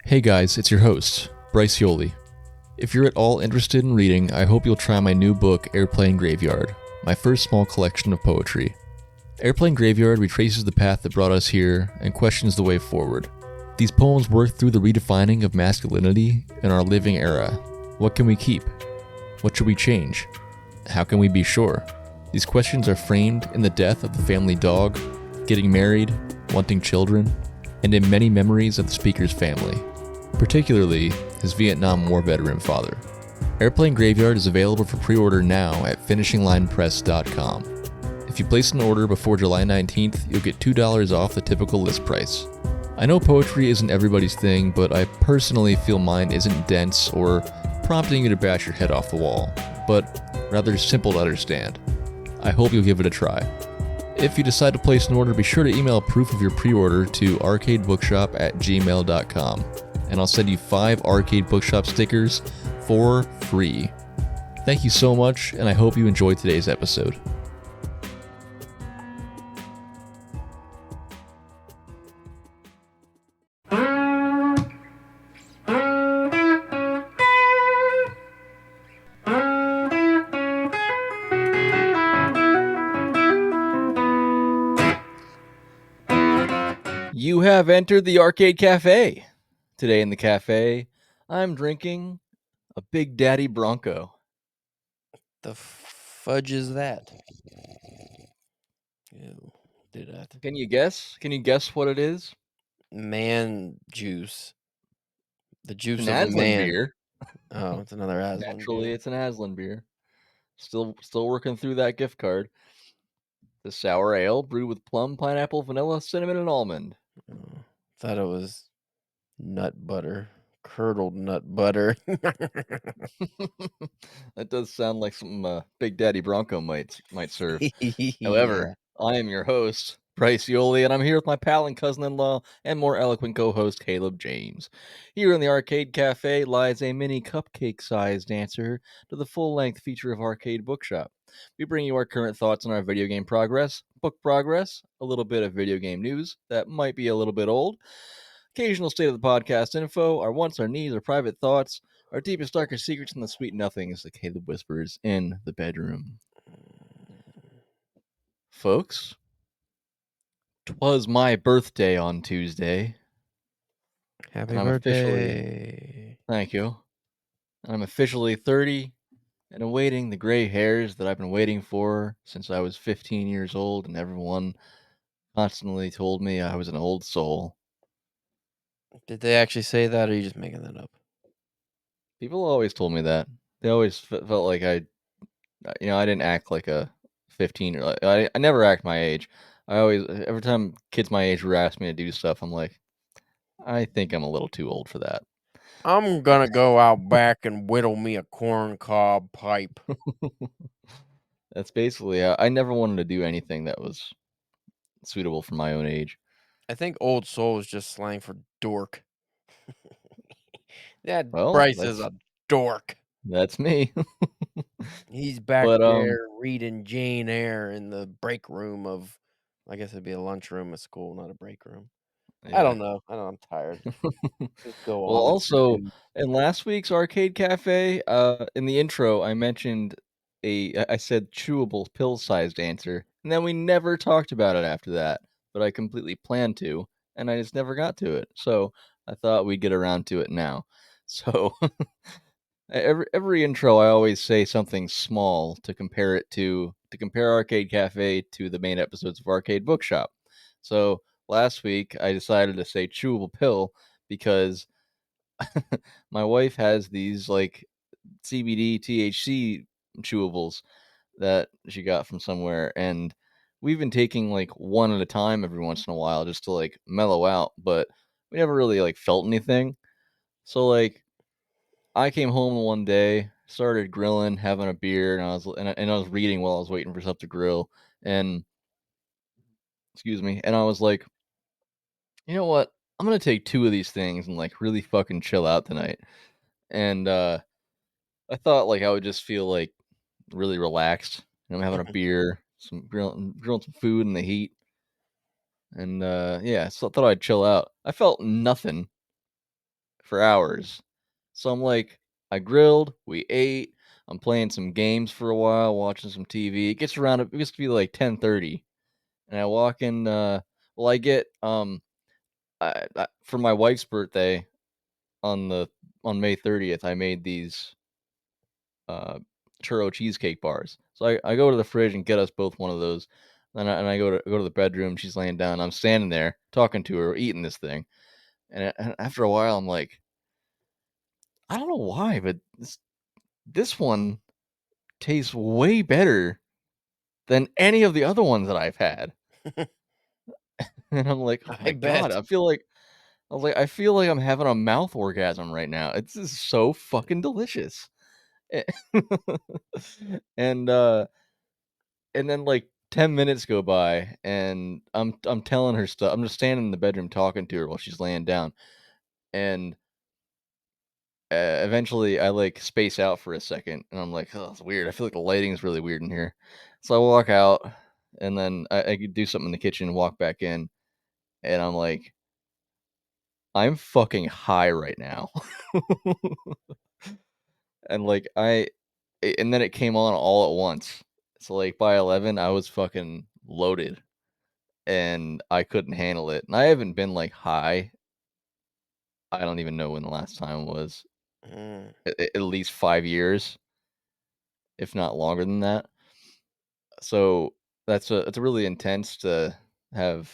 Hey guys, it's your host, Bryce. If you're at all interested in reading, I hope you'll try my new book, Airplane Graveyard, my first small collection of poetry. Airplane Graveyard retraces the path that brought us here and questions the way forward. These poems work through the redefining of masculinity in our living era. What can we keep? What should we change? How can we be sure? These questions are framed in the death of the family dog, getting married, wanting children, and in many memories of the speaker's family, particularly his Vietnam War veteran father. Airplane Graveyard is available for pre-order now at finishinglinepress.com. If you place an order before July 19th, you'll get $2 off the typical list price. I know poetry isn't everybody's thing, but I personally feel mine isn't dense or prompting you to bash your head off the wall, but rather simple to understand. I hope you'll give it a try. If you decide to place an order, be sure to email proof of your pre-order to arcadebookshop@gmail.com, and I'll send you 5 Arcade Bookshop stickers for free. Thank you so much, and I hope you enjoyed today's episode. You have entered the Arcade Cafe. Today in the cafe, I'm drinking a Big Daddy Bronco. The fudge is that? Ew, did that. Can you guess? Can you guess what it is? Man juice. The juice An of a Aslan man. beer. Oh, it's another Aslan Naturally, beer. it's an Aslan beer. Still working through that gift card. The sour ale brewed with plum, pineapple, vanilla, cinnamon, and almond. Oh, thought it was nut butter. Curdled nut butter. That does sound like something Big Daddy Bronco might serve. Yeah. However, I am your host, Bryce, and I'm here with my pal and cousin-in-law and more eloquent co-host, Caleb James. Here in the Arcade Cafe lies a mini cupcake-sized answer to the full-length feature of Arcade Bookshop. We bring you our current thoughts on our video game progress, book progress, a little bit of video game news that might be a little bit old, occasional state of the podcast info, our wants, our needs, our private thoughts, our deepest, darkest secrets, and the sweet nothings that Caleb whispers in the bedroom. Folks, 'twas my birthday on Tuesday. Happy And I'm officially, birthday. thank you. I'm officially 30 and awaiting the gray hairs that I've been waiting for since I was 15 years old, and everyone constantly told me I was an old soul. Did they actually say that, or are you just making that up? People always told me that. They always felt like I didn't act like a 15 year old. I never act my age. I always, every time kids my age were asking me to do stuff, I'm like, I think I'm a little too old for that. I'm gonna go out back and whittle me a corn cob pipe. That's basically, I never wanted to do anything that was suitable for my own age. I think old soul is just slang for dork. That Well, Bryce is a dork. that's me. He's back But there reading Jane Eyre in the break room of, I guess it'd be a lunchroom at school, not a break room. I yeah. don't know. I'm tired. Just go Well, on, Mr. also Dude. in last week's Arcade Cafe, in the intro, I mentioned I said chewable pill-sized answer, and then we never talked about it after that. But I completely planned to, and I just never got to it. So I thought we'd get around to it now. So every intro, I always say something small to compare Arcade Cafe to the main episodes of Arcade Bookshop. So last week, I decided to say chewable pill because my wife has these like CBD THC chewables that she got from somewhere, and we've been taking like one at a time every once in a while just to like mellow out, but we never really like felt anything. So like I came home one day, started grilling, having a beer, and I was reading while I was waiting for stuff to grill, and excuse me, and I was like, you know what? I'm gonna take 2 of these things and like really fucking chill out tonight. And I thought like I would just feel like really relaxed. And I'm having a beer, some grilling some food in the heat, and yeah, so I thought I'd chill out. I felt nothing for hours. So I'm like, I grilled, we ate, I'm playing some games for a while, watching some TV. It gets to be like 10:30, and I walk in. Well, I get for my wife's birthday on the on May 30th, I made these uh churro cheesecake bars. So I go to the fridge and get us both one of those. And I go to the bedroom. She's laying down. I'm standing there talking to her, eating this thing. And after a while, I'm like, I don't know why, but this one tastes way better than any of the other ones that I've had. And I'm like, oh I my god, bet. I feel like I'm having a mouth orgasm right now. It's just so fucking delicious. A- and and then like 10 minutes go by and I'm telling her stuff. I'm just standing in the bedroom talking to her while she's laying down. And eventually I like space out for a second and I'm like, oh, it's weird. I feel like the lighting is really weird in here. So I walk out and then I could do something in the kitchen and walk back in and I'm like, I'm fucking high right now. And like and then it came on all at once. So like by 11 I was fucking loaded and I couldn't handle it. And I haven't been like high. I don't even know when the last time was. Mm. At least 5 years, if not longer than that. So it's really intense to have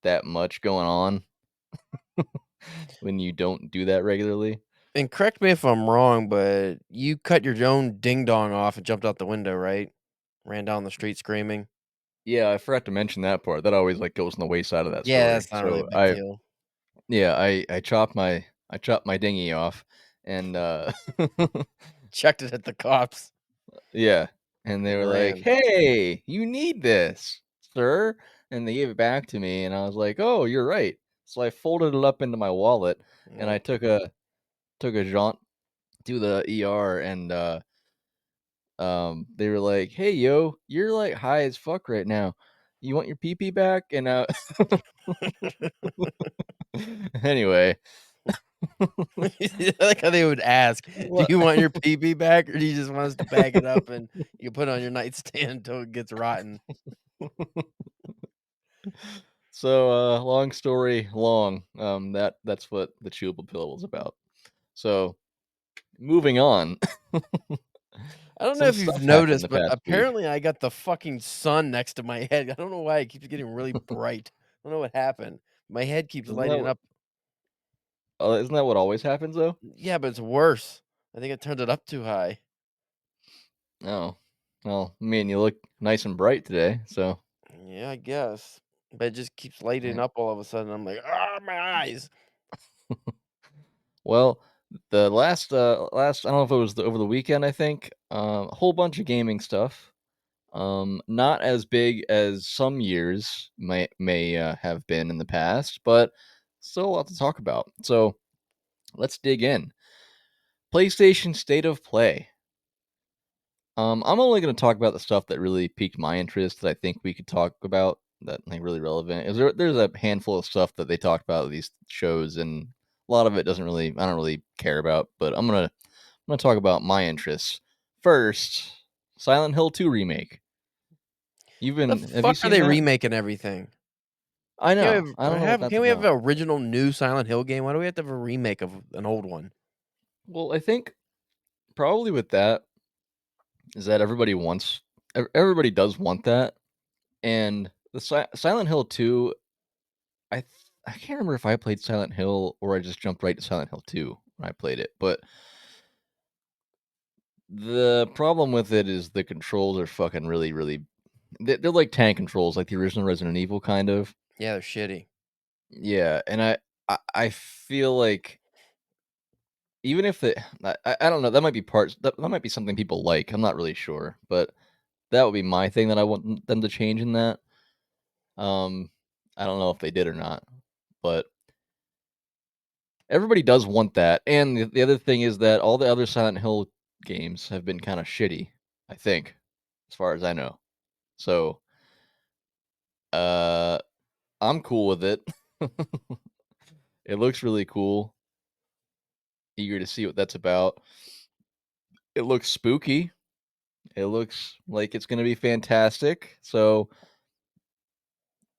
that much going on when you don't do that regularly. And correct me if I'm wrong, but you cut your own ding dong off and jumped out the window, right? Ran down the street screaming. Yeah, I forgot to mention that part. That always like goes on the wayside of that Yeah, story. that's not really a big deal. I chopped my dinghy off and Checked it at the cops yeah, and they and were like, ran. "Hey, you need this, sir." And they gave it back to me and I was like, "Oh, you're right." So I folded it up into my wallet and I Mm. took a jaunt to the ER and they were like, "Hey, yo, you're like high as fuck right now. You want your pee pee back?" And anyway, I like how they would ask, "Do what? you want your pee back, or do you just want us to bag it up and you put it on your nightstand until it gets rotten?" So, long story long, that's what the chewable pill was about. So, moving on. I don't know Some if you've stuff happened noticed, the but past week. apparently I got the fucking sun next to my head. I don't know why it keeps getting really bright. I don't know what happened. My head keeps Isn't that lighting what up. isn't that what always happens though? Yeah, but it's worse. I think I turned it up too high. Oh. Well, I mean, you look nice and bright today, so Yeah, I guess. But it just keeps lighting yeah. up all of a sudden. I'm like, ah, my eyes. Well, the last I don't know if it was over the weekend, I think, a whole bunch of gaming stuff. Not as big as some years may have been in the past, but still a lot to talk about. So, let's dig in. PlayStation State of Play. I'm only going to talk about the stuff that really piqued my interest that I think we could talk about that like really relevant. There's a handful of stuff that they talked about at these shows, and a lot of it doesn't really I don't really care about. But I'm gonna talk about my interests first. Silent Hill 2 remake. The Have you fuck are seen they that? remaking everything? I Can't know. we I don't know what that's can't we have about. an original new Silent Hill game? Why do we have to have a remake of an old one? Well, I think probably with that is that everybody does want that, and the Silent Hill 2 I can't remember if I played Silent Hill or I just jumped right to Silent Hill 2 when I played it, but the problem with it is the controls are fucking really they're like tank controls, like the original Resident Evil kind of. Yeah, they're shitty. Yeah, and I feel like even if it I don't know, that might be that might be something people like. I'm not really sure, but that would be my thing that I want them to change in that. Um I don't know if they did or not, but everybody does want that, and the other thing is that all the other Silent Hill games have been kinda shitty, I think, as far as I know. So, uh, I'm cool with it. It looks really cool. eager to see what that's about. It looks spooky. It looks like it's going to be fantastic. So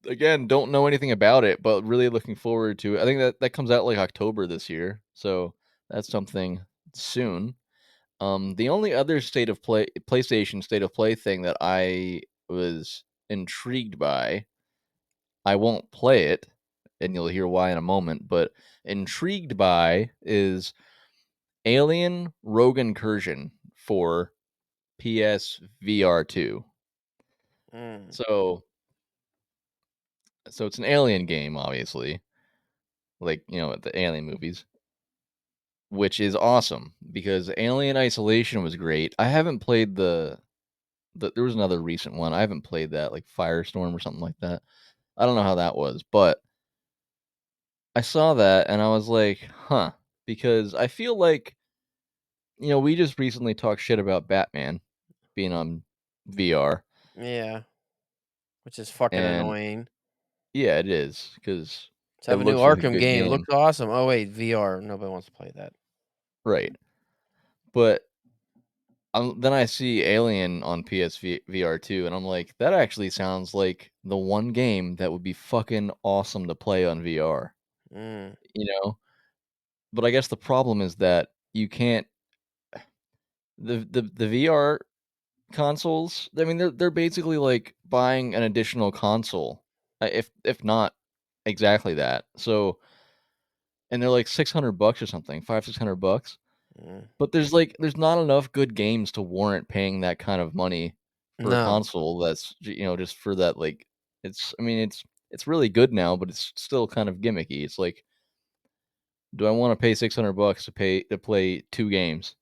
again, don't know anything about it, but really looking forward to it. I think that comes out like October this year, so that's something soon. The only other state of play PlayStation state of play thing that I was intrigued by, I won't play it, and you'll hear why in a moment, but intrigued by is Alien Rogue Incursion for PS VR 2. Mm, So it's an alien game, obviously, like, the alien movies, which is awesome because Alien Isolation was great. I haven't played there was another recent one. I haven't played that, like Firestorm or something like that. I don't know how that was, but I saw that and I was like, "Huh," because I feel like, we just recently talked shit about Batman being on VR, yeah, which is fucking and annoying. yeah, it is because Let's it have a new looks like a Arkham good game. game, Looks awesome. Oh wait, VR. Nobody wants to play that. right? But then I see Alien on PSVR 2, and I'm like, that actually sounds like the one game that would be fucking awesome to play on VR, Mm, you know? But I guess the problem is that you can't the VR consoles, I mean, they're basically like buying an additional console, if not exactly that. So, and they're like $600 or something, 500-600 bucks. mm. But there's not enough good games to warrant paying that kind of money for a No. console that's just for that, like, I mean, it's really good now, but it's still kind of gimmicky. It's like, do I wanna pay $600 to play 2 games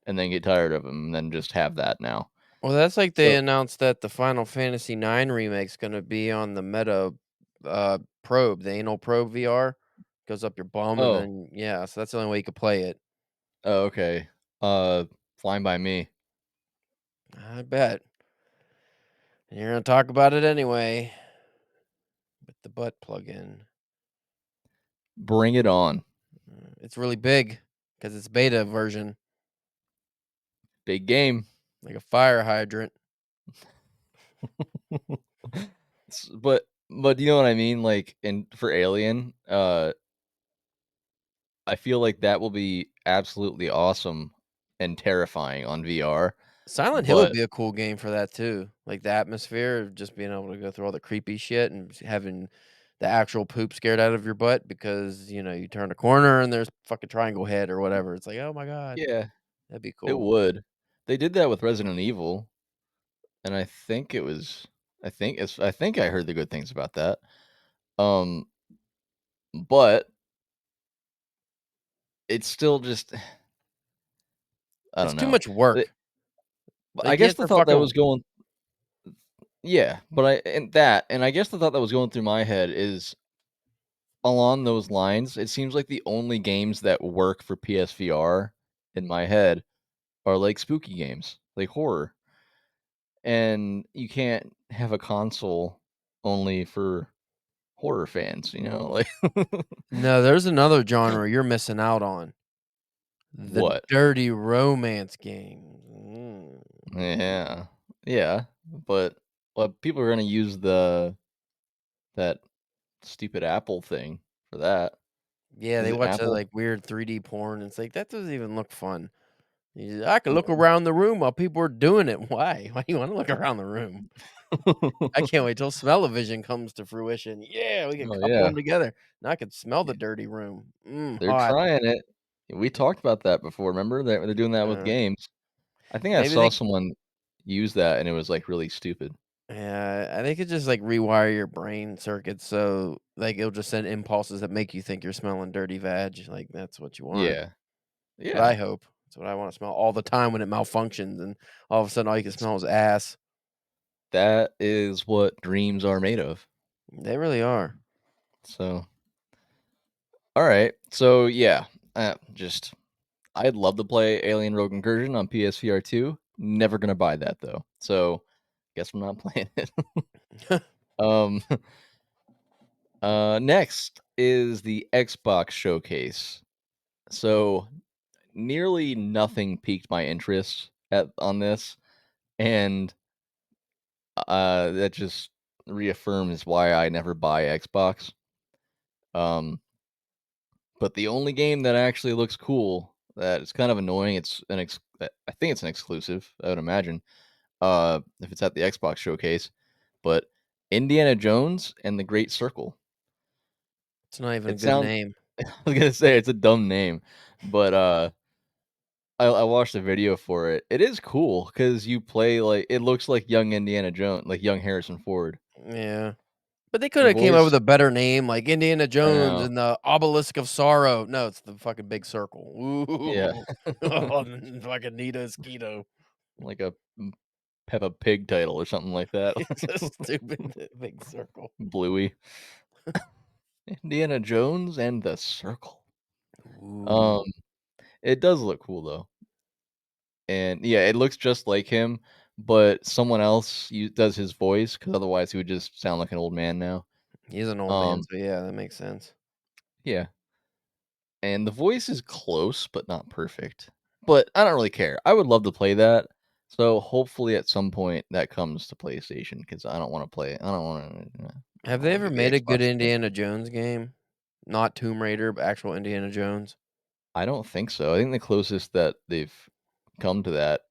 and then get tired of them and then just have that now? Well, that's like they So announced that the Final Fantasy IX remake's gonna be on the Meta probe, the anal probe VR. Goes up your bum and oh, then yeah, so that's the only way you could play it. oh, okay. Uh, Fine by me. I bet. And you're gonna talk about it anyway with the butt plug-in. Bring it on. It's really big because it's beta version, Big game. like a fire hydrant. But you know what I mean? Like, for Alien, I feel like that will be absolutely awesome and terrifying on VR, Silent Hill would but be a cool game for that too. Like the atmosphere of just being able to go through all the creepy shit and having the actual poop scared out of your butt because, you turn a corner and there's fucking triangle head or whatever. It's like, "Oh my god, yeah, that'd be it cool." would. They did that with Resident Evil, and I think I heard the good things about that. Um, but it's still just I It's don't too know. much Eh, work. I Like, you guess have the to thought that was fucking going yeah, but I guess the thought that was going through my head is along those lines, it seems like the only games that work for PSVR in my head are like spooky games, like horror. And you can't have a console only for horror fans, like No, there's another genre you're missing out on. The what? dirty romance game. Yeah. Yeah, but people are gonna use that stupid Apple thing for that. Yeah, Is they it watch that, Apple? like, weird 3D porn, and it's like, that doesn't even look fun. I can look around the room while people are doing it. Why? Why do you wanna look around the room? I can't wait till smell-o-vision comes to fruition. Yeah, we can Oh, couple yeah. them together. Now I can smell the Yeah, dirty room. they're Hot. trying it. We talked about that before, remember? They're doing that with Uh, games. I think I maybe saw they someone use that, and it was, like, really stupid. yeah, they could just, like, rewire your brain circuits so, like, it'll just send impulses that make you think you're smelling dirty vag, like, that's what you want. Yeah. That's what I Yeah. hope. That's what I wanna smell all the time when it malfunctions, and all of a sudden, all you can It's smell is ass. that is what dreams are made of. They really are. So, alright. So, yeah, just I'd love to play Alien Rogue Incursion on PSVR 2. Never gonna buy that, though. So, guess I'm not playing it. Um, next is the Xbox showcase. So nearly nothing piqued my interest on this, and that just reaffirms why I never buy Xbox. Um, but the only game that actually looks cool, that is kind of annoying, I think it's an exclusive, I would imagine, if it's at the Xbox showcase, but Indiana Jones and the Great Circle. It's not even a It good sounds name. I was gonna say it's a dumb name, but, I watched a video for it. It is cool because you play like it looks like young Indiana Jones, like young Harrison Ford. Yeah. But they The coulda came up with voice a better name, like Indiana I Jones know. and the Obelisk of Sorrow. No, it's the fucking big circle. Yeah. Ooh. Oh, fucking Nita Skeeto. Like a Peppa Pig title or something like that. It's a stupid big circle. Bluey. Indiana Jones and the Circle. Ooh. Um, it does look cool though. And yeah, it looks just like him, but someone else does his voice because otherwise he would just sound like an old man now. He's an old man, Um, so yeah, that makes sense. yeah, and the voice is close but not perfect. But I don't really care. I would love to play that. So hopefully at some point that comes to PlayStation because I don't want to play it. I Have don't they want to ever be the made a good Xbox guy. Indiana Jones game? Not Tomb Raider, but actual Indiana Jones? I don't think so. I think the closest that they've come to that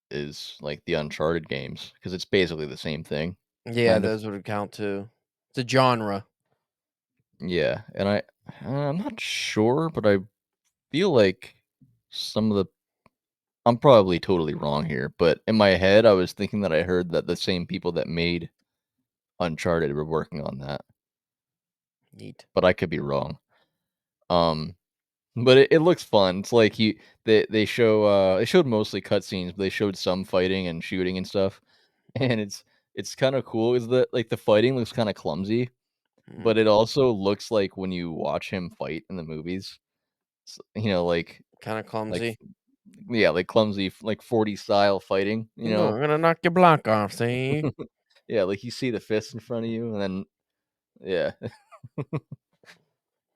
is like the Uncharted games because it's basically the same thing, Yeah, kind of. those would count too. It's a genre. Yeah, and I'm not sure, but I feel like some of the I'm probably totally wrong here, but in my head, I was thinking that I heard that the same people that made Uncharted were working on that, Neat. but I could be wrong. Um, but it looks fun. It's like they showed mostly cutscenes, but they showed some fighting and shooting and stuff, and it's kind of cool. Is that like the fighting looks kind of clumsy, Mm, but it also looks like when you watch him fight in the movies, kinda like clumsy. yeah, like clumsy, like 40 style fighting. No, I'm gonna knock your block off, see? Yeah, like you see the fist in front of you, and then yeah,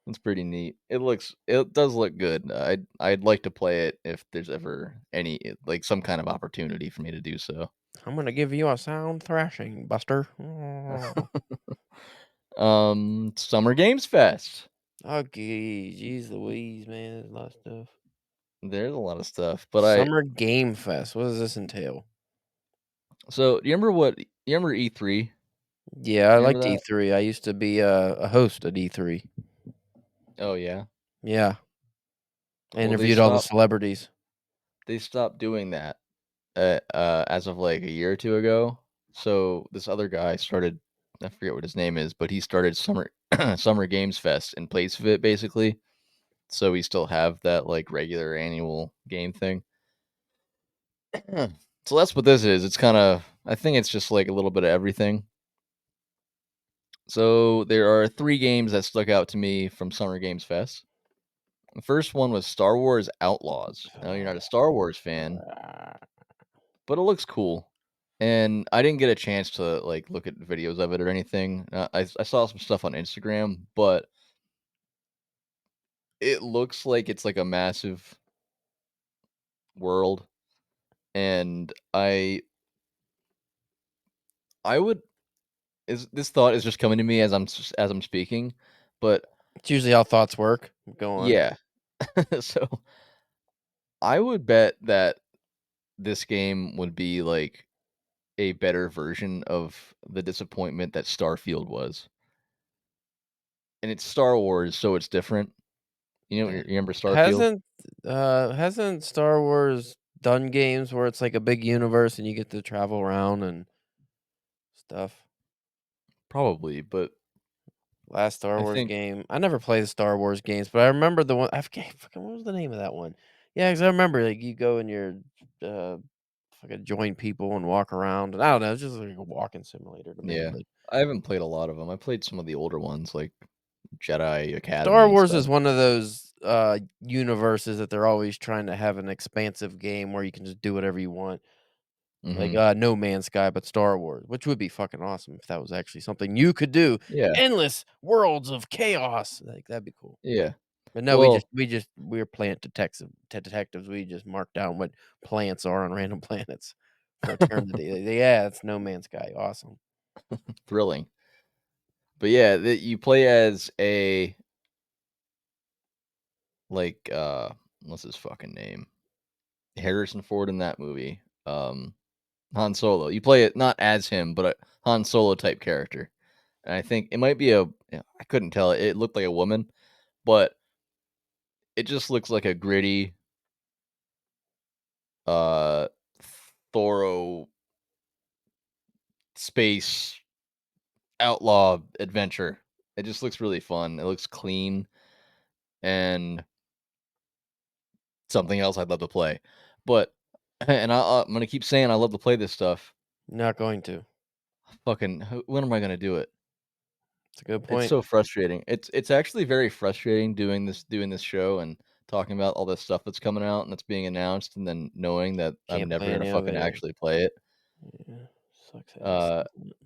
it's pretty neat. It does look good. I'd like to play it if there's ever any like some kind of opportunity for me to do so. I'm gonna give you a sound thrashing, Buster. Oh, Summer Games Fest. okay, jeez Louise, man, there's a lot of stuff. There's a lot of stuff, but Summer Game Fest, what does this entail? so you remember E3? Yeah, I You remember liked that? E3. I used to be a host at E3. Oh yeah. Yeah, I Well, interviewed all the celebrities. they stopped doing that as of like a year or two ago. So this other guy started, I forget what his name is, but he started Summer Games Fest in place of it, basically. So we still have that like regular annual game thing. So that's what this is. It's kind of, I think it's just like a little bit of everything. So there are three games that stuck out to me from Summer Games Fest. The first one was Star Wars Outlaws. I know you're not a Star Wars fan, but it looks cool. And I didn't get a chance to like look at videos of it or anything. I saw some stuff on Instagram, but it looks like it's like a massive world, and I would is this thought is just coming to me as as I'm speaking, but It's usually how thoughts work. Go on. yeah. So I would bet that this game would be like a better version of the disappointment that Starfield was. And it's Star Wars, so it's different. You remember Starfield? Hasn't hasn't Star Wars done games where it's like a big universe and you get to travel around and stuff? Probably, but Last Star I Wars think game. I never played the Star Wars games, but I remember the one. I forget fucking what was the name of that one. Yeah, because I remember like you go and you're uh fucking join people and walk around, and I don't know, it's just like a walking simulator to me. yeah. But I haven't played a lot of them. I played some of the older ones like Jedi Academy Star and Wars stuff. is one of those universes that they're always trying to have an expansive game where you can just do whatever you want. Like, Mhm. No Man's Sky, but Star Wars, which would be fucking awesome if that was actually something you could do. Yeah, Endless worlds of chaos. Like, that'd be cool. yeah. But no, Well, we're plant detectives. We just mark down what plants are on random planets for eternity. Yeah, it's No Man's Sky. Awesome. thrilling. But yeah, you play as a like what's his fucking name? Harrison Ford in that movie. Han Solo. You play it not as him, but a Han Solo type character. And I think it might be I couldn't tell. It looked like a woman, but it just looks like a gritty, uh, thorough space outlaw adventure. It just looks really fun. It looks clean and something else I'd love to play. But and I'm gonna keep saying I love to play this stuff. Not going to. Fucking, when am I gonna do it? It's a good It's point. so frustrating. It's actually very frustrating doing this show and talking about all this stuff that's coming out and that's being announced, and then knowing that I'm Can't never play gonna any of fucking it. actually play it. Yeah, sucks ass, Uh, doesn't it?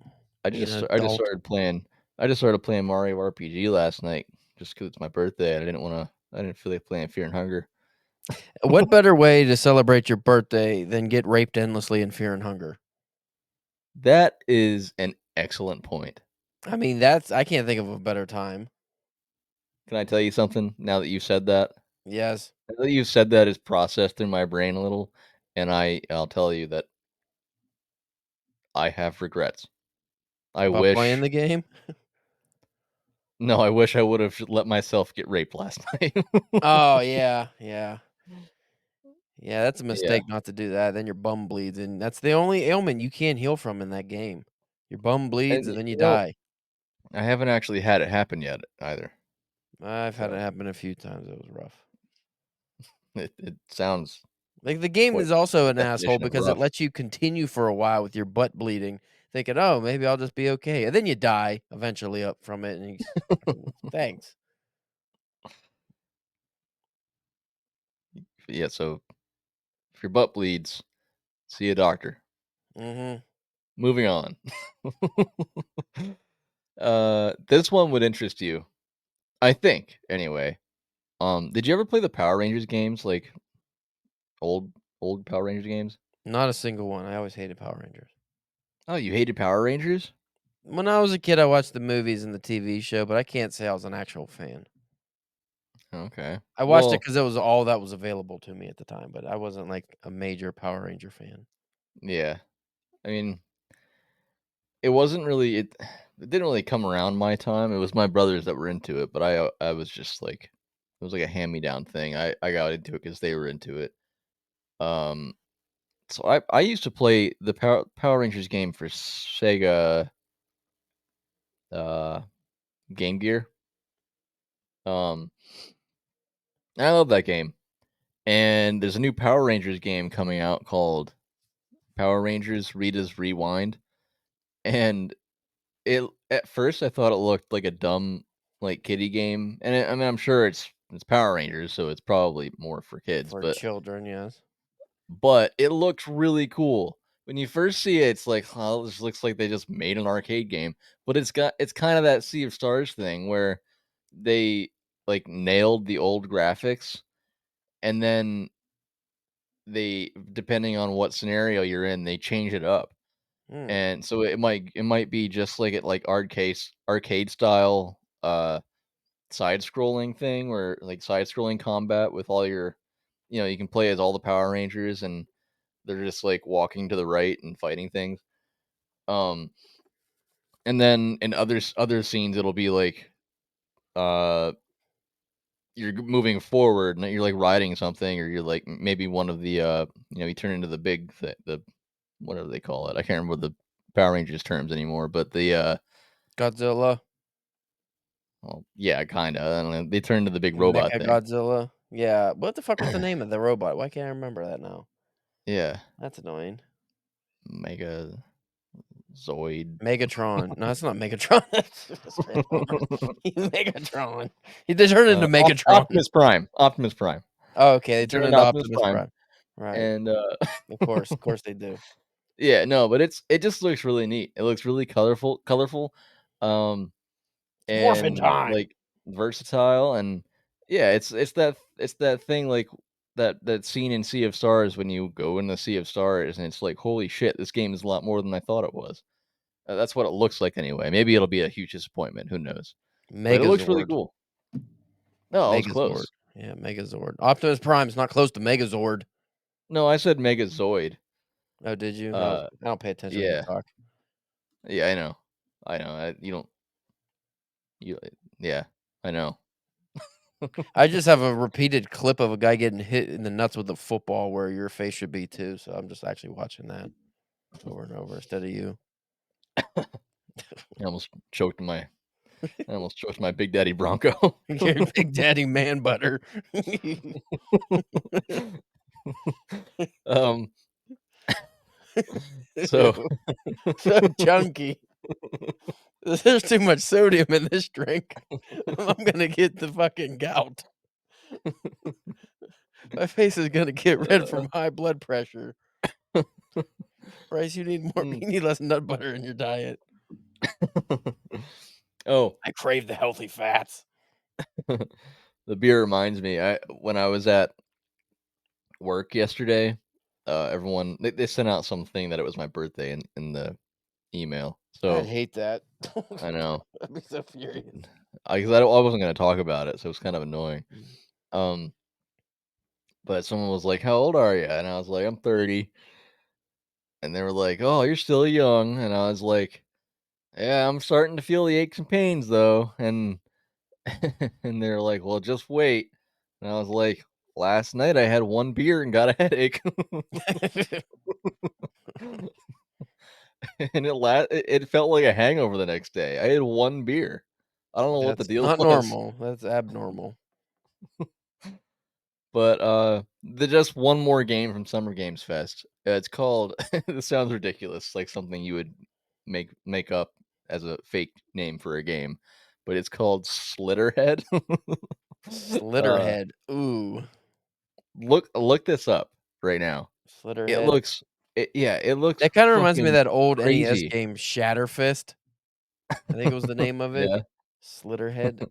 I Being just an I just adult. started playing Mario RPG last night just 'cause it's my birthday. I didn't feel like playing Fear and Hunger. What better way to celebrate your birthday than get raped endlessly in Fear and Hunger? That is an excellent point. I mean, I can't think of a better time. Can I tell you something now that you said that? Yes. Now that you said that, it's processed through my brain a little, and I'll tell you that I have regrets. I About playing wish the game? No, I wish I would've let myself get raped last night. Oh, yeah, yeah. Yeah, that's a Yeah, mistake not to do that, then your bum bleeds, and that's the only ailment you can't heal from in that game. Your bum bleeds, and, and then you you know, die. I haven't actually had it happen yet either, I've had it so happen a few times, it was rough. it sounds Like, the game quite is also the an asshole definition of because it rough. lets you continue for a while with your butt bleeding, thinking, "Oh, maybe I'll just be okay," and then you die eventually up from it, and you fucking thanks. Yeah, so if your butt bleeds, see a doctor. Mhm. Moving on. This one would interest you, I think, anyway. Did you ever play the Power Rangers games, like, old old Power Rangers games? Not a single one, I always hated Power Rangers. Oh, you hated Power Rangers? When I was a kid, I watched the movies and the TV show, but I can't say I was an actual fan. Okay. I watched it Well, because it was all that was available to me at the time, but I wasn't, like, a major Power Ranger fan. yeah. I mean, it wasn't really it didn't really come around my time. It was my brothers that were into it, but I was just like it was like a hand-me-down thing. I got into it because they were into it. Um, so I used to play the Power Rangers game for Sega, uh, Game Gear. Um, I love that game. And there's a new Power Rangers game coming out called Power Rangers Rita's Rewind, and It at first, I thought it looked like a dumb, like, kiddie game, and I mean, I'm sure it's Power Rangers, so it's probably more for kids, For children, yes. but it looks really cool. When you first see it, it's like, "Oh, this looks like they just made an arcade game," but it's kinda that Sea of Stars thing where they, like, nailed the old graphics, and then they depending on what scenario you're in, they change it up. Mm, And so it might be just like it like arcade style, side scrolling thing where like side scrolling combat with all your you can play as all the Power Rangers and they're just like walking to the right and fighting things. Um, and then in other scenes it'll be like uh you're moving forward and you're like riding something or you're like maybe one of the you turn into the the whatever they call it. I can't remember the Power Rangers terms anymore, but the Godzilla, well, yeah, kinda, I don't know, they turn into the big robot Mecha thing. Godzilla. Yeah, what the fuck was the name of the robot? Why can't I remember that now? Yeah, That's annoying. Mega Zoid. Megatron. No, it's not Megatron. That's Transformers. He's Megatron. They turned into Megatron. Optimus Prime, Optimus Prime. Oh, okay, they They turn turned into into Optimus Optimus Prime, Prime. Right. and, Of course they do. yeah, no, but it just looks really neat. It looks really colorful, um, It's morphin' and, time. like, versatile, and Yeah, it's that thing like that scene in Sea of Stars when you go in the Sea of Stars and it's like, holy shit, this game is a lot more than I thought it was. That's what it looks like anyway. Maybe it'll be a huge disappointment. Who knows? But it looks really Megazord. cool. No, I was Megazord. close. Yeah, Megazord. Optimus Prime's not close to Megazord. No, I said Megazoid. Oh, did you? Uh, I don't pay attention when you yeah, talk. yeah, I know, I know. You don't, you, yeah, I know. I just have a repeated clip of a guy getting hit in the nuts with a football where your face should be too. So I'm just actually watching that over and over instead of you. I almost choked my, I almost choked my Big Daddy Bronco. Your big daddy man butter. um, so Ew, so chunky. There's too much sodium in this drink. I'm gonna get the fucking gout. My face is gonna get red uh, from high blood pressure. Bryce, you need more. mm. You need less nut butter in your diet. Oh, I crave the healthy fats. the beer reminds me. I when I was at work yesterday, everyone they sent out something that it was my birthday in the email. I'd So hate that. I know, I'd be so furious. I wasn't gonna talk about it, so it's kind of annoying. Um, but someone was like, "How old are you?" And I was like, "I'm 30." And they were like, "Oh, you're still young." And I was like, "Yeah, I'm starting to feel the aches and pains though." And and they're like, "Well, just wait." And I was like, "Last night I had one beer and got a headache." And it felt like a hangover the next day. I had one beer. I don't know what the That's deal not was. normal. That's abnormal. But, the just one more game from Summer Games Fest. It's called this sounds ridiculous, like something you would make up as a fake name for a game, but it's called Slitterhead. Uh, Slitterhead. Ooh. look this up right now. It Slitterhead. looks it looks That kinda reminds me of fucking that old NES crazy. game Shatterfist. I think it was the name of it. Yeah. Slitterhead.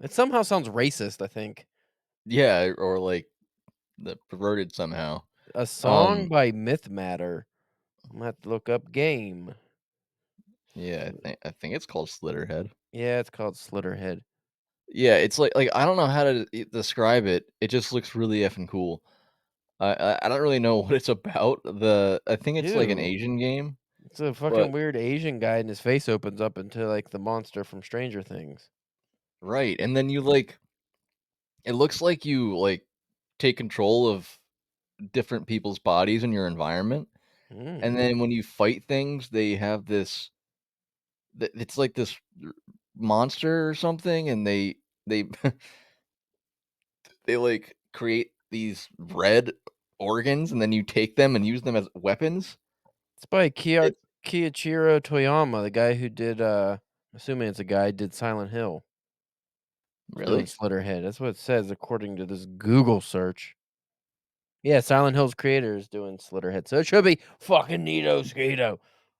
It somehow sounds racist, I think. Yeah, or like the perverted somehow. A song Um, by Myth Matter. I'm gonna have to look up game. yeah, Sli I think it's called Slitterhead. Yeah, it's called Slitterhead. Yeah, it's like I don't know how to describe it. It just looks really effing cool. I don't really know what it's about. I think it's like an Ew. Asian game, It's a fucking but weird Asian guy and his face opens up into, like, the monster from Stranger Things. right, and then you like it looks like you like take control of different people's bodies in your environment, Mm. and then when you fight things, they have it's like this monster or something, and they they like create these red organs, and then you take them and use them as weapons. It's by It's Kiichiro Toyama, the guy who did, assuming it's a guy, did Silent Hill. He's doing really? Slitterhead. That's what it says according to this Google search. Yeah, Silent Hill's creator is doing Slitterhead, so it should be fucking neato skeeto.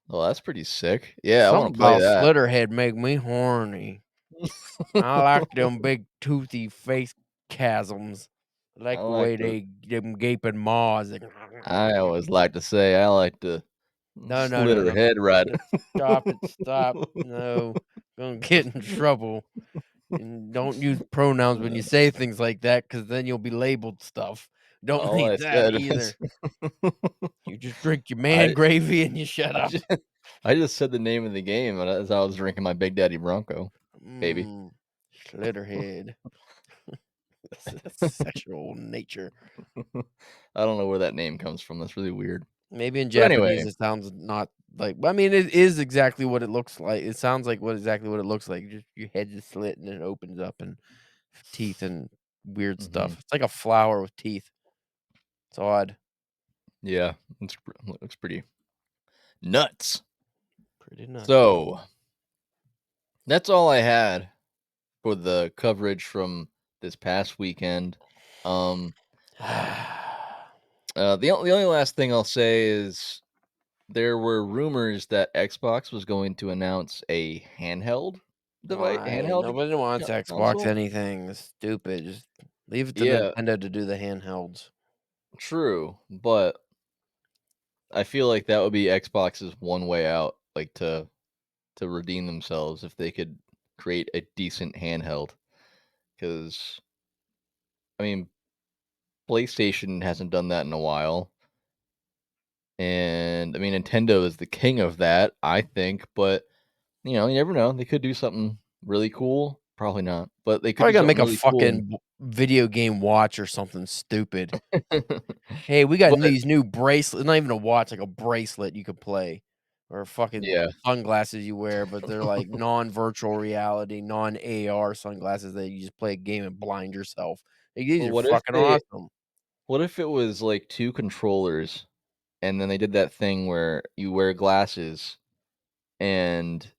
Well, that's pretty sick. Yeah, I wanna Something play about that. Slitterhead make me horny. I like them big toothy face chasms. I I like the like way to they them gaping maws. They I always like to say I like to no, no, slit no, her no. head right. No, stop it, stop. No. Gonna get in trouble. And don't use pronouns when you Uh, say things like that, because then you'll be labeled stuff. Don't all I need that said either. was You just drink your man I gravy and you shut I up. just I just said the name of the game as I was drinking my Big Daddy Bronco, baby. Mmm. Slitterhead. That's sexual nature. I don't know where that name comes from, that's really weird. Maybe in But anyway, Japanese it sounds not like I mean, it is exactly what it looks like. It sounds like exactly what it looks like. Just your head is slit and it opens up and teeth and weird mhm, stuff. It's like a flower with teeth. It's odd. yeah, looks pretty nuts. Pretty nuts. So, that's all I had for the coverage from this past weekend. Um, the only last thing I'll say is there were rumors that Xbox was going to announce a handheld. device, Why? handheld Nobody wants Xbox console. anything. It's stupid. Just leave it to Yeah, Nintendo to do the handhelds. true, but I feel like that would be Xbox's one way out, like to redeem themselves if they could create a decent handheld. Because I mean, PlayStation hasn't done that in a while, and I mean, Nintendo is the king of that, I think. But you never know. They could do something really cool. Probably not, but they could Probably do gotta something make a really cool. fucking video game watch or something stupid. Hey, we got But these new bracelets, not even a watch, like a bracelet you could play, or fucking yeah, sunglasses you wear, but they're like non-virtual reality, non-AR sunglasses that you just play a game and blind yourself. Like, these well, are fucking awesome. what if it was like two controllers, and then they did that thing where you wear glasses and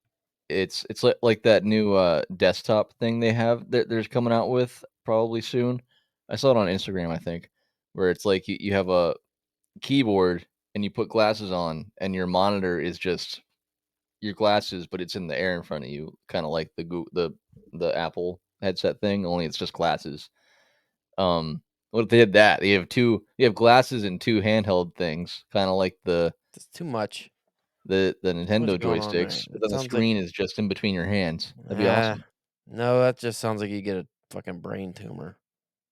it's like that new, desktop thing they have that there's coming out with probably soon. I saw it on Instagram, I think, where it's like you have a keyboard and you put glasses on and your monitor is just your glasses, but it's in the air in front of you, kinda like the Apple headset thing, only it's just glasses. What if they did that? You have glasses and 2 handheld things, kinda like It's too much. the Too much Nintendo going on there. joysticks, but It then the sounds like screen is just in between your hands. That'd be ah, awesome. no, that just sounds like you get a fucking brain tumor.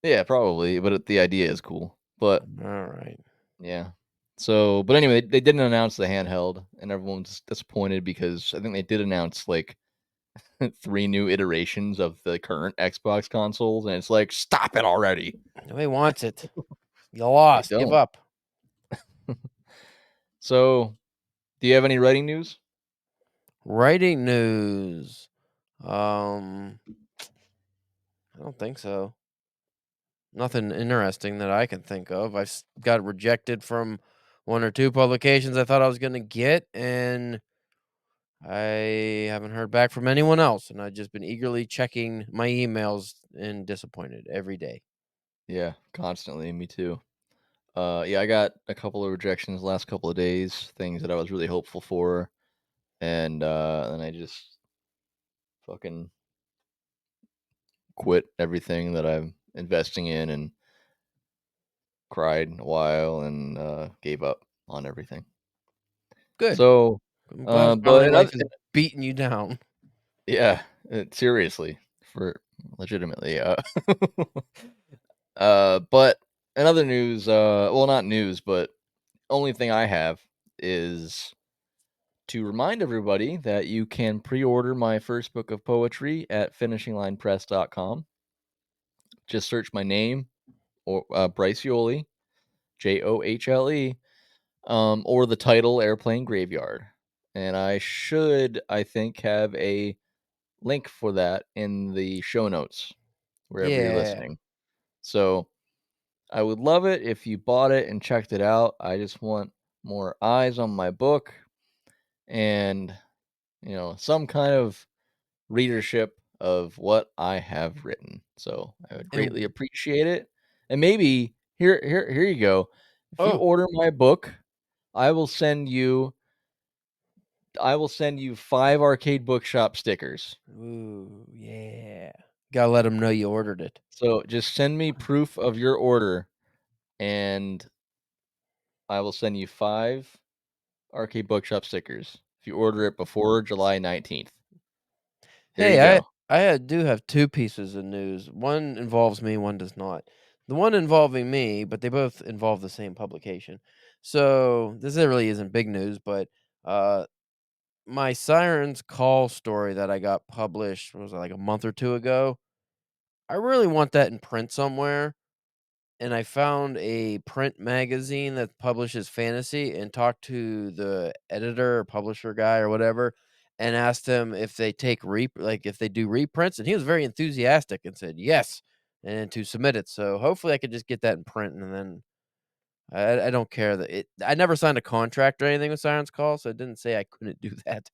Yeah, probably, but the idea is cool. But Alright. yeah. So, but anyway, they didn't announce the handheld, and everyone's disappointed because I think they did announce like 3 new iterations of the current Xbox consoles, and it's like, stop it already. Nobody wants it. You They lost. Give don't. up. So, do you have any writing news? Writing news. Um, I don't think so. Nothing interesting that I can think of. Got rejected from one or two publications I thought I was going to get, and I haven't heard back from anyone else. And I've just been eagerly checking my emails and disappointed every day. Yeah, constantly. Me too. Yeah, I got a couple of rejections the last couple of days, things that I was really hopeful for, and then I just fucking quit everything that I'm investing in and cried a while and gave up on everything. Good. So, I'm glad but finally life another, is beating you down. yeah, seriously, for legitimately, but another news, well, not news, but only thing I have is to remind everybody that you can pre-order my first book of poetry at finishinglinepress.com. Just search my name or Bryce Yoli, Johle, or the title Airplane Graveyard. And I think, have a link for that in the show notes wherever you're Yeah. listening. So I would love it if you bought it and checked it out. I just want more eyes on my book and, some kind of readership of what I have written. So I would greatly And appreciate it. And maybe here you go. If you oh, order my book, I will send you I will send you 5 Arcade Bookshop stickers. ooh, yeah. Gotta let them know you ordered it. So just send me proof of your order and I will send you 5 Arcade Bookshop stickers if you order it before July 19th. There you Hey, I go. do have 2 pieces of news. One involves me, one does not. The one involving me, but they both involve the same publication. So, really isn't big news, but, uh, my Sirens Call story that I got published, what was it, like, a month or 2 ago? I really want that in print somewhere. And I found a print magazine that publishes fantasy and talked to the editor or publisher guy or whatever and asked him if they take if they do reprints, and he was very enthusiastic and said yes, and to submit it. So hopefully I could just get that in print, and then I don't care that I never signed a contract or anything with Sirens Call, so it didn't say I couldn't do that.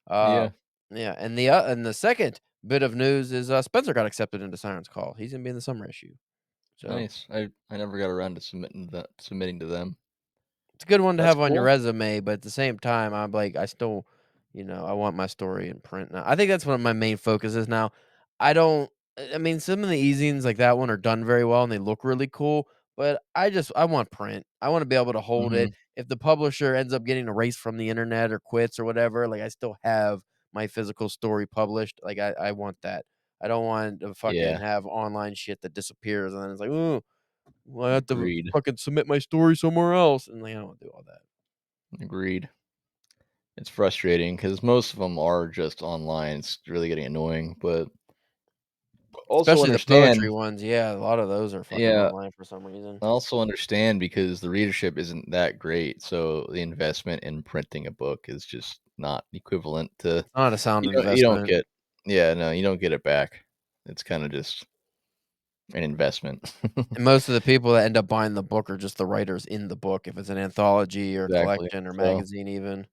Uh Yeah, yeah, and the second bit of news is Spencer got accepted into Sirens Call. He's gonna be in the summer issue. So nice. I never got around to submitting to them. it's a good one to That's have on your cool. resume, but at the same time, I'm like, I still I want my story in print now. I think that's what my main focus is now. I don't I mean, some of the easings like that one are done very well and they look really cool, but I want print. I wanna be able to hold it. Mhm. If the publisher ends up getting erased from the internet or quits or whatever, like, I still have my physical story published. Like, I want that. I don't want to fucking Yeah, have online shit that disappears and then it's like, "Ooh, well, I have to agreed, fucking submit my story somewhere else," and, like, I don't wanna do all that. agreed. It's frustrating because most of them are just online. It's really getting annoying, but also Especially the poetry understand. ones, yeah, a lot of those are fucking Yeah, online for some reason. I also understand because the readership isn't that great, so the investment in printing a book is just not equivalent to. It's not a sound You don't investment, get. Yeah, no, you don't get it back. It's kinda just an investment. and most of the people that end up buying the book are just the writers in the book, if it's an anthology or Exactly. collection or So, magazine even.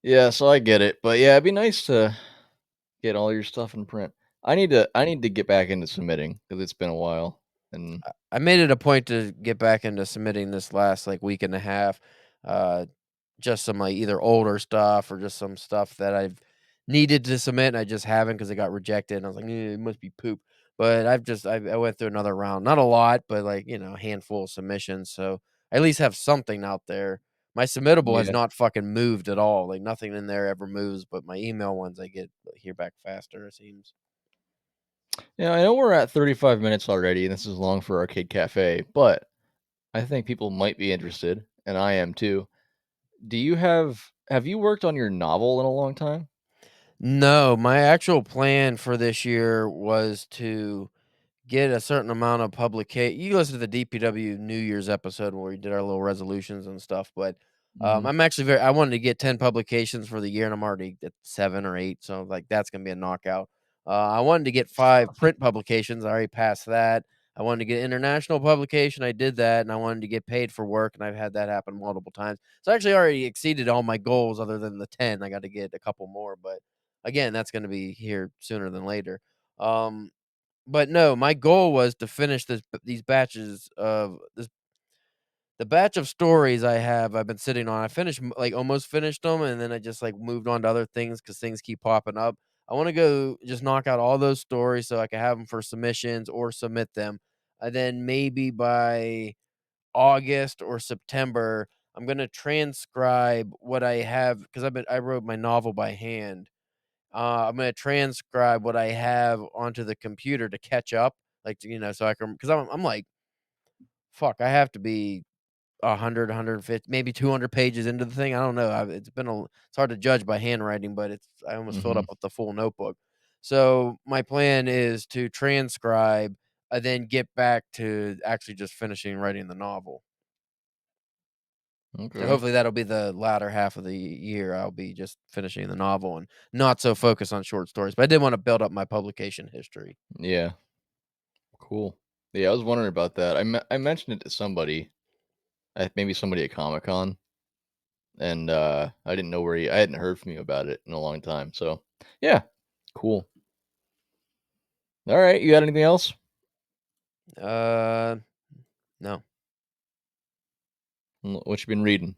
yeah, so I get it, but yeah, it'd be nice to get all your stuff in print. I need to get back into submitting because 'cause it's been a while, and I made it a point to get back into submitting this last, like, week and a half, uh, just some, like, either older stuff or just some stuff that I've needed to submit and I just haven't because it got rejected, and I was like, "Eh, it must be poop." But I went through another round, not a lot, but, like, a handful of submissions, so I at least have something out there. My submittable has yeah. not fucking moved at all, like, nothing in there ever moves, but my email ones, I get hear back faster, it seems. Yeah, I know we're at 35 minutes already, and this is long for Arcade Cafe, but I think people might be interested, and I am too. Have you worked on your novel in a long time? No, my actual plan for this year was to get a certain amount of publication. You listen to the DPW New Year's episode where we did our little resolutions and stuff, but, Mhm. I'm actually very I wanted to get 10 publications for the year, and I'm already at 7 or 8, so, like, that's gonna be a knockout. I wanted to get 5 print publications, I already passed that. I wanted to get international publication, I did that, and I wanted to get paid for work, and I've had that happen multiple times. So I actually already exceeded all my goals other than the 10, I gotta get a couple more, but, again, that's gonna be here sooner than later. Um but no, my goal was to finish these batches of this the batch of stories I've been sitting on. I finished like almost finished them, and then I just like moved on to other things because things keep popping up. I want to go just knock out all those stories so I can have them for submissions or submit them. And then maybe by August or September, I'm gonna transcribe what I have because I wrote my novel by hand. I'm gonna transcribe what I have onto the computer to catch up, like, so I can because I'm like, fuck, I have to be 100, 150, maybe 200 pages into the thing. I don't know. It's hard to judge by handwriting, but I almost filled Mhm. up with the full notebook. So my plan is to transcribe and then get back to actually just finishing writing the novel. So Okay. hopefully that'll be the latter half of the year. I'll be just finishing the novel and not so focused on short stories. But I did want to build up my publication history. Yeah, cool. Yeah, I was wondering about that. I mentioned it to somebody, maybe somebody at Comic-Con, and, I didn't know I hadn't heard from you about it in a long time, so, yeah, cool. Alright, you got anything else? Uh, no. What you been reading?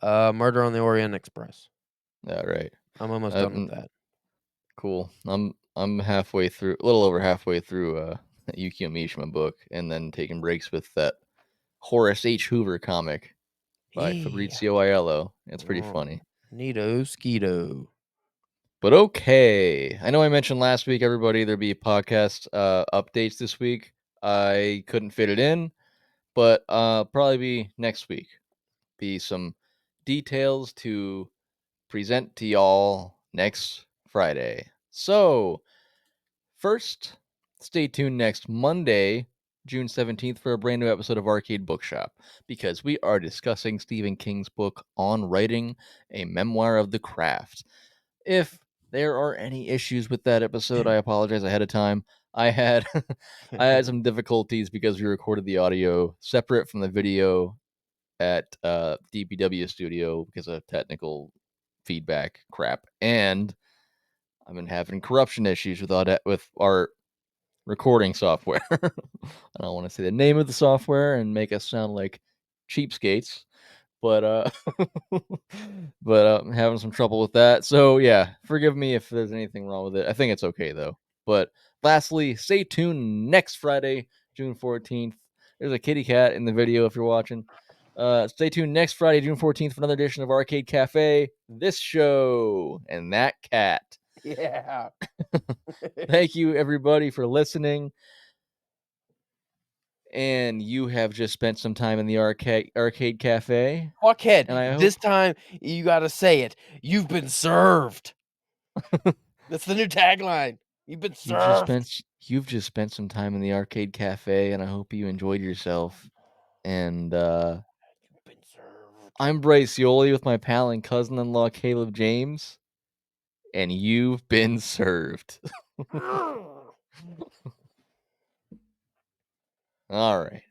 Murder on the Orient Express. Alright. I'm almost done with Um, that. cool. I'm halfway through a little over halfway through, Yukio Mishima book, and then taking breaks with that Horace H. Hoover comic by Yeah. Fabrizio Aiello. It's pretty Oh, funny. neato skeeto. But okay. I know I mentioned last week, everybody, there'd be podcast updates this week. I couldn't fit it in, but probably be next week. Be some details to present to y'all next Friday. So, first, stay tuned next Monday, June 17th, for a brand new episode of Arcade Bookshop, because we are discussing Stephen King's book on writing a memoir of the craft. If there are any issues with that episode, I apologize ahead of time. I had I had some difficulties because we recorded the audio separate from the video at DPW studio because of technical feedback crap, and I've been having corruption issues with our recording software. I don't want to say the name of the software and make us sound like cheapskates, but I'm having some trouble with that. So yeah, forgive me if there's anything wrong with it. I think it's okay though. But lastly, stay tuned next Friday, June 14th. There's a kitty cat in the video if you're watching. Stay tuned next Friday, June 14th, for another edition of Arcade Cafe, this show, and that cat. Yeah. Thank you, everybody, for listening. And you have just spent some time in the arcade cafe. Fuckhead, And I hope this time you gotta say it. You've been served. That's the new tagline. You've been served. you've just spent some time in the arcade cafe, and I hope you enjoyed yourself. And You've been served. I'm Bryce Yoli with my pal and cousin-in-law Caleb James, and you've been served. All right.